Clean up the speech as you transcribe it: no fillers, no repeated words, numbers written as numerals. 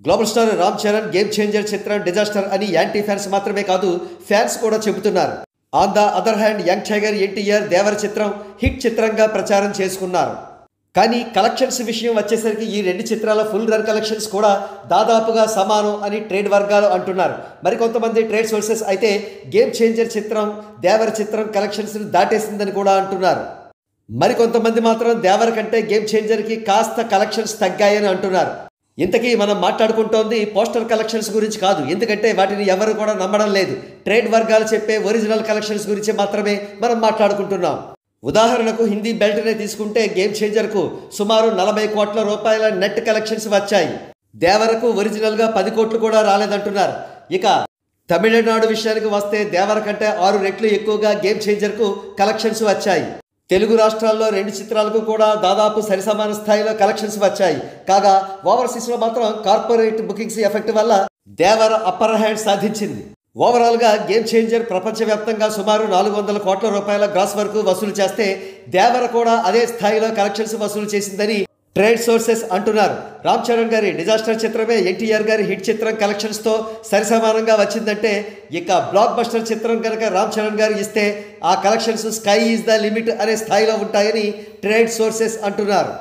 Global star Ram Charan game changer చిత్రం disaster అని anti fans మాత్రమే కాదు ఫ్యాన్స్ కూడా చెబుతున్నారు. On the other hand young tiger NTR Devara చిత్రం హిట్ చిత్రంగా ప్రచారం చేసుకున్నారు. కానీ కలెక్షన్స్ విషయం వచ్చేసరికి ఈ రెండు చిత్రాల ఫుల్ రన్ కలెక్షన్స్ కూడా దాదాపుగా సమానం అని ట్రేడ్ వర్గాలు అంటున్నారు. మరికొంతమంది ట్రేడ్ సోర్సెస్ అయితే గేమ్ చేంజర్ చిత్రం దేవర చిత్రం కలెక్షన్స్ దాటేసిందని కూడా అంటున్నారు. మరికొంతమంది మాత్రం దేవర కంటే గేమ్ చేంజర్కి కాస్త కలెక్షన్స్ తగ్గాయని అంటున్నారు. ఇంతకీ మనం మాట్లాడుకుంటోంది పోస్టర్ కలెక్షన్స్ గురించి కాదు, ఎందుకంటే వాటిని ఎవరు కూడా నమ్మడం లేదు. ట్రేడ్ వర్గాలు చెప్పే ఒరిజినల్ కలెక్షన్స్ గురించి మాత్రమే మనం మాట్లాడుకుంటున్నాం. ఉదాహరణకు హిందీ బెల్ట్నే తీసుకుంటే గేమ్ చేంజర్కు సుమారు 40 కోట్ల రూపాయల నెట్ కలెక్షన్స్ వచ్చాయి. దేవరకు ఒరిజినల్గా 10 కోట్లు కూడా రాలేదంటున్నారు. ఇక తమిళనాడు విషయానికి వస్తే దేవర కంటే 6 రెట్లు ఎక్కువగా గేమ్ చేంజర్కు కలెక్షన్స్ వచ్చాయి. తెలుగు రాష్ట్రాల్లో రెండు చిత్రాలకు కూడా దాదాపు సరిసమాన స్థాయిలో కలెక్షన్స్ వచ్చాయి. కాగా ఓవర్సీస్లో మాత్రం కార్పొరేట్ బుకింగ్స్ ఎఫెక్ట్ వల్ల దేవర అప్పర్ హ్యాండ్ సాధించింది. ఓవరాల్గా గేమ్ చేంజర్ ప్రపంచవ్యాప్తంగా సుమారు 400 కోట్ల రూపాయల గ్రాస్ వరకు వసూలు చేస్తే దేవర కూడా అదే స్థాయిలో కలెక్షన్స్ వసూలు చేసిందని ట్రేడ్ సోర్సెస్ అంటున్నారు. రామ్ చరణ్ గారి డిజాస్టర్ చిత్రమే ఎన్టీఆర్ గారి హిట్ చిత్రం కలెక్షన్స్తో సరిసమానంగా వచ్చిందంటే ఇక బ్లాక్ బస్టర్ చిత్రం కనుక రామ్ చరణ్ గారు ఇస్తే ఆ collections sky is the limit అనే స్థాయిలో ఉంటాయని ట్రేడ్ సోర్సెస్ అంటున్నారు.